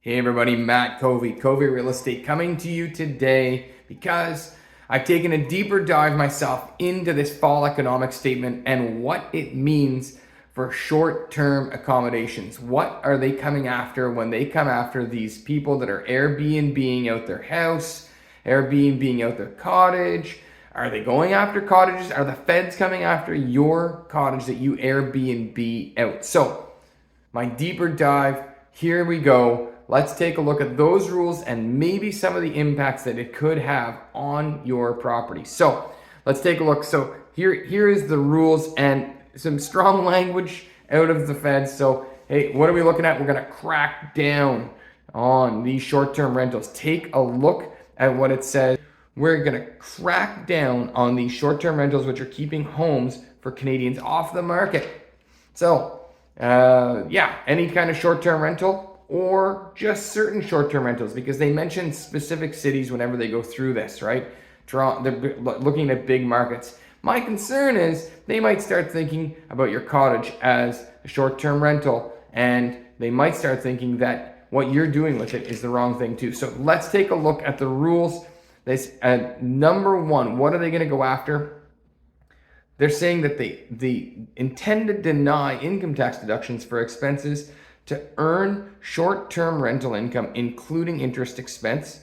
Hey everybody, Matt Covey Real Estate coming to you today because I've taken a deeper dive myself into this fall economic statement and what it means for short-term accommodations. What are they coming after when they come after these people that are Airbnb-ing out their house, Airbnb-ing out their cottage? Are they going after cottages? Are the feds coming after your cottage that you Airbnb out? So, my deeper dive, here we go. Let's take a look at those rules and maybe some of the impacts that it could have on your property. So let's take a look. So here is the rules and some strong language out of the feds. So, hey, what are we looking at? We're going to crack down on these short-term rentals. Take a look at what it says. We're going to crack down on these short-term rentals, which are keeping homes for Canadians off the market. So, any kind of short-term rental, or just certain short-term rentals, because they mention specific cities whenever they go through this, right? They're looking at big markets. My concern is they might start thinking about your cottage as a short-term rental, and they might start thinking that what you're doing with it is the wrong thing too. So let's take a look at the rules. Number one, what are they going to go after? They're saying that they intend to deny income tax deductions for expenses to earn short-term rental income, including interest expense,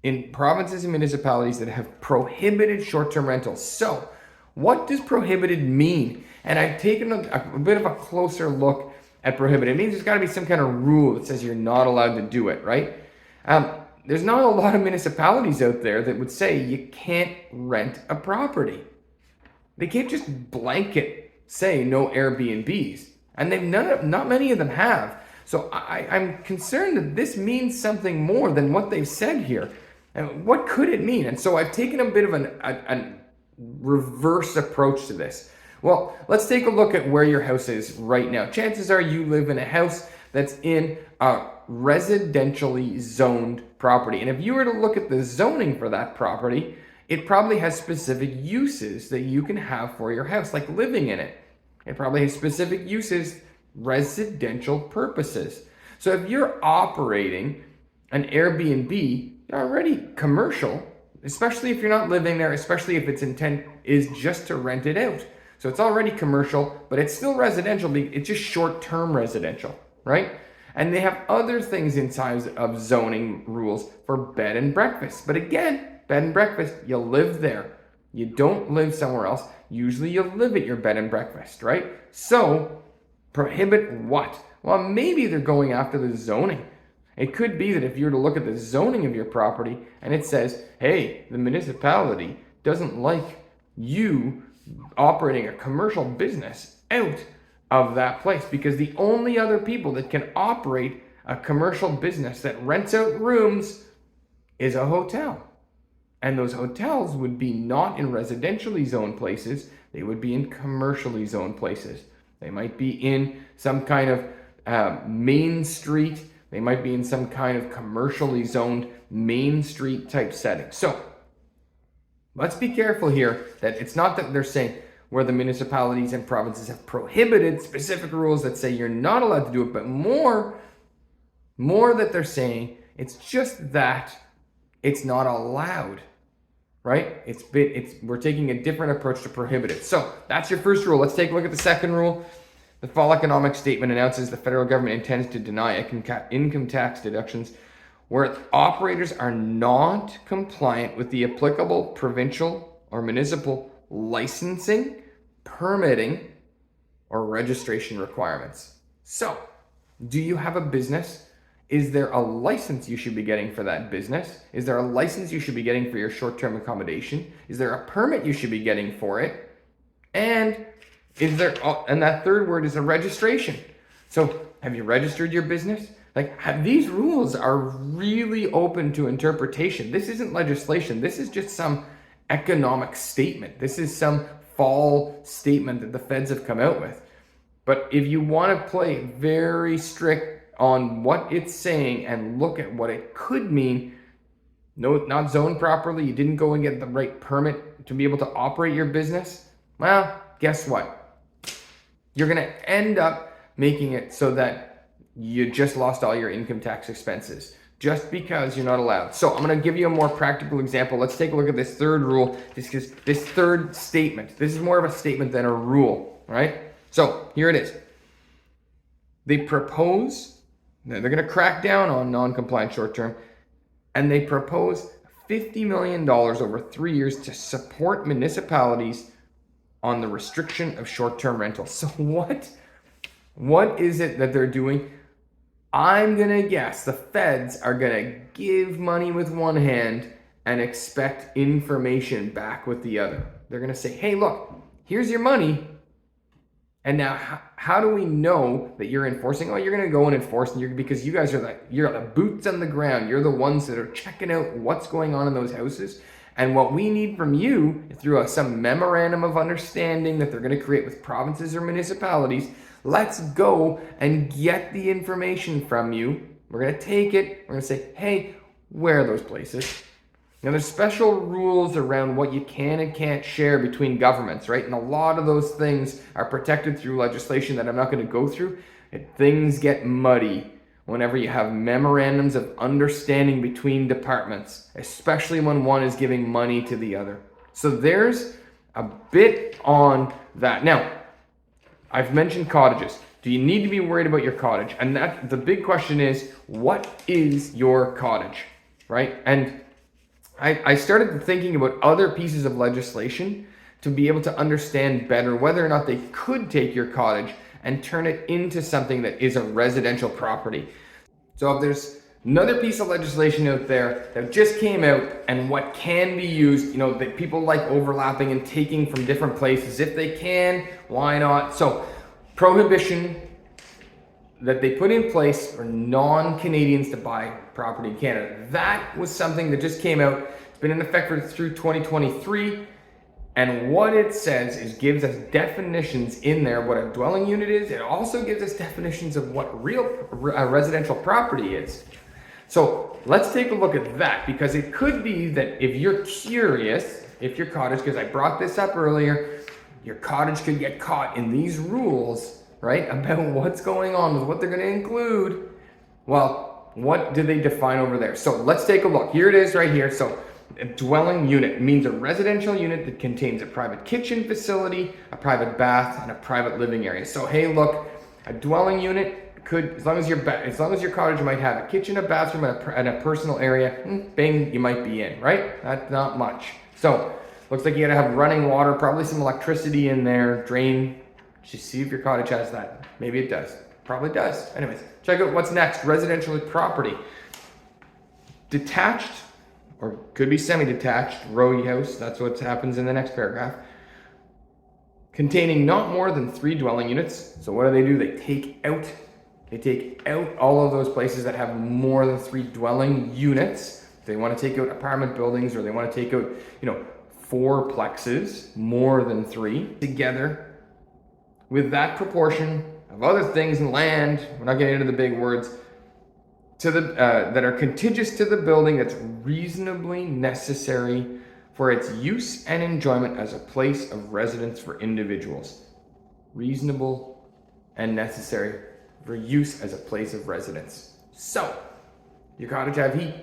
in provinces and municipalities that have prohibited short-term rentals. So, what does prohibited mean? And I've taken a bit of a closer look at prohibited. It means there's got to be some kind of rule that says you're not allowed to do it, right? There's not a lot of municipalities out there that would say you can't rent a property. They can't just blanket say no Airbnbs. And not many of them have. So I'm concerned that this means something more than what they've said here. And what could it mean? And so I've taken a bit of a reverse approach to this. Well, let's take a look at where your house is right now. Chances are you live in a house that's in a residentially zoned property. And if you were to look at the zoning for that property, it probably has specific uses that you can have for your house, like living in it. It probably has specific uses, residential purposes. So if you're operating an Airbnb, you're already commercial, especially if you're not living there, especially if its intent is just to rent it out. So it's already commercial, but it's still residential. It's just short-term residential, right? And they have other things inside of zoning rules for bed and breakfast. But again, bed and breakfast, you live there. You don't live somewhere else. Usually you live at your bed and breakfast, right? So, prohibit what? Well, maybe they're going after the zoning. It could be that if you were to look at the zoning of your property and it says, hey, the municipality doesn't like you operating a commercial business out of that place, because the only other people that can operate a commercial business that rents out rooms is a hotel. And those hotels would be not in residentially zoned places. They would be in commercially zoned places. They might be in some kind of main street. They might be in some kind of commercially zoned main street type setting. So let's be careful here that it's not that they're saying where the municipalities and provinces have prohibited specific rules that say you're not allowed to do it, but more that they're saying it's just that it's not allowed, right? We're taking a different approach to prohibit it. So that's your first rule. Let's take a look at the second rule. The fall economic statement announces the federal government intends to deny income tax deductions where operators are not compliant with the applicable provincial or municipal licensing, permitting, or registration requirements. So, do you have a business? Is there a license you should be getting for that business? Is there a license you should be getting for your short-term accommodation? Is there a permit you should be getting for it? And that third word is a registration. So have you registered your business? These rules are really open to interpretation. This isn't legislation. This is just some economic statement. This is some fall statement that the feds have come out with. But if you want to play very strict on what it's saying and look at what it could mean, no, not zoned properly, you didn't go and get the right permit to be able to operate your business, well, guess what? You're going to end up making it so that you just lost all your income tax expenses just because you're not allowed. So I'm going to give you a more practical example. Let's take a look at this third rule, this third statement. This is more of a statement than a rule, right? So here it is. They propose, they're going to crack down on non-compliant short-term, and they propose $50 million over 3 years to support municipalities on the restriction of short-term rentals. So what is it that they're doing? I'm going to guess the feds are going to give money with one hand and expect information back with the other. They're going to say, hey, look, here's your money. And now how do we know that you're enforcing? Oh, you're going to go and enforce because you guys are you're the boots on the ground. You're the ones that are checking out what's going on in those houses. And what we need from you through some memorandum of understanding that they're going to create with provinces or municipalities, let's go and get the information from you. We're going to take it. We're going to say, hey, where are those places? Now, there's special rules around what you can and can't share between governments, right? And a lot of those things are protected through legislation that I'm not going to go through. And things get muddy whenever you have memorandums of understanding between departments, especially when one is giving money to the other. So there's a bit on that. Now, I've mentioned cottages. Do you need to be worried about your cottage? And that the big question is, what is your cottage, right? And I started thinking about other pieces of legislation to be able to understand better whether or not they could take your cottage and turn it into something that is a residential property. So if there's another piece of legislation out there that just came out and what can be used, that people like overlapping and taking from different places. If they can, why not? So prohibition that they put in place for non-Canadians to buy property in Canada. That was something that just came out. It's been in effect through 2023. And what it says is gives us definitions in there what a dwelling unit is. It also gives us definitions of what real residential property is. So let's take a look at that, because it could be that if you're curious, if your cottage, because I brought this up earlier, your cottage could get caught in these rules, right, about what's going on with what they're going to include. Well, what do they define over there? So let's take a look. Here it is right here. So a dwelling unit means a residential unit that contains a private kitchen facility, a private bath, and a private living area. So hey, look, a dwelling unit could, as long as your cottage might have a kitchen, a bathroom, and a personal area, bing, you might be in, right? That's not much. So looks like you gotta have running water, probably some electricity in there, drain. Just see if your cottage has that. Maybe it does. Probably does. Anyways, check out what's next. Residential property. Detached, or could be semi-detached, row house. That's what happens in the next paragraph. Containing not more than 3 dwelling units. So what do? They take out all of those places that have more than 3 dwelling units. They want to take out apartment buildings, or they want to take out, 4 plexes, more than 3 together. With that proportion of other things in land, we're not getting into the big words, that are contiguous to the building, that's reasonably necessary for its use and enjoyment as a place of residence for individuals. Reasonable and necessary for use as a place of residence. So, your cottage have heat?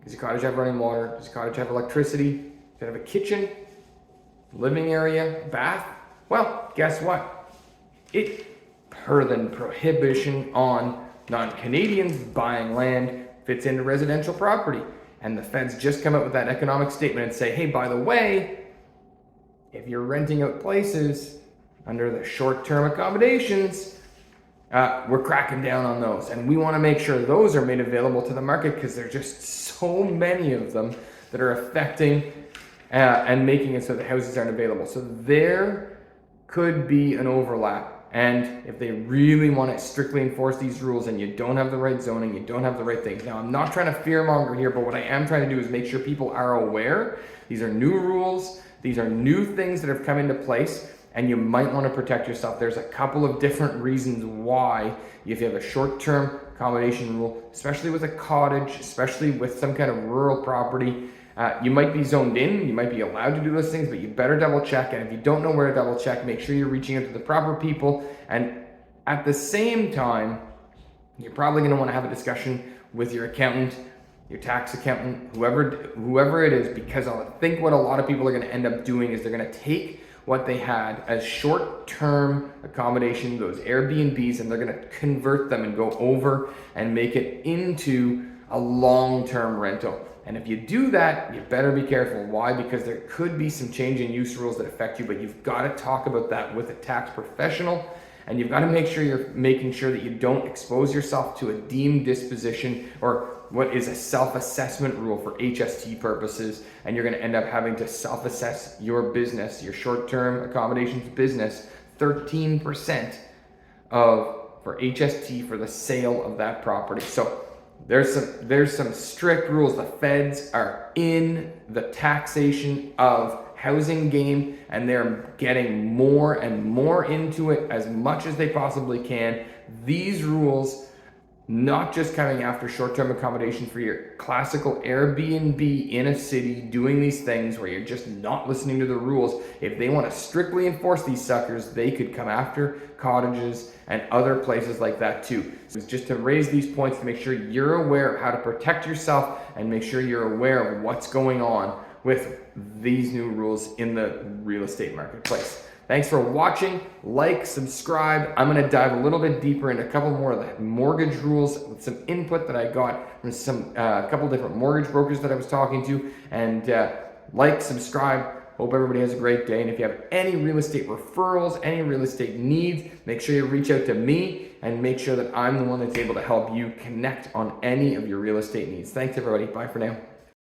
Does your cottage have running water? Does your cottage have electricity? Does it have a kitchen, living area, bath? Well, guess what? It, per the prohibition on non-Canadians buying land, fits into residential property. And the feds just come up with that economic statement and say, hey, by the way, if you're renting out places under the short-term accommodations, we're cracking down on those. And we want to make sure those are made available to the market, because there are just so many of them that are affecting and making it so the houses aren't available. So there could be an overlap. And if they really want to strictly enforce these rules and you don't have the right zoning, you don't have the right things. Now, I'm not trying to fearmonger here, but what I am trying to do is make sure people are aware. These are new rules. These are new things that have come into place, and you might want to protect yourself. There's a couple of different reasons why, if you have a short-term accommodation rule, especially with a cottage, especially with some kind of rural property, you might be zoned in, you might be allowed to do those things, but you better double check. And if you don't know where to double check, make sure you're reaching out to the proper people. And at the same time, You're probably going to want to have a discussion with your accountant, your tax accountant, whoever it is, because I think what a lot of people are going to end up doing is they're going to take what they had as short-term accommodation, those Airbnbs, and they're going to convert them and go over and make it into a long-term rental. And if you do that, you better be careful. Why? Because there could be some change in use rules that affect you, but you've got to talk about that with a tax professional, and you've got to make sure you're making sure that you don't expose yourself to a deemed disposition, or what is a self-assessment rule for HST purposes, and you're going to end up having to self-assess your business, your short-term accommodations business, 13% for HST for the sale of that property. So there's some strict rules. The feds are in the taxation of housing game, and they're getting more and more into it as much as they possibly can. These rules, not just coming after short-term accommodation for your classical Airbnb in a city, doing these things where you're just not listening to the rules. If they want to strictly enforce these suckers, they could come after cottages and other places like that too. So it's just to raise these points to make sure you're aware of how to protect yourself and make sure you're aware of what's going on with these new rules in the real estate marketplace. Thanks for watching. Like, subscribe. I'm going to dive a little bit deeper into a couple more of the mortgage rules with some input that I got from some couple different mortgage brokers that I was talking to. And like, subscribe. Hope everybody has a great day. And if you have any real estate referrals, any real estate needs, make sure you reach out to me and make sure that I'm the one that's able to help you connect on any of your real estate needs. Thanks, everybody. Bye for now.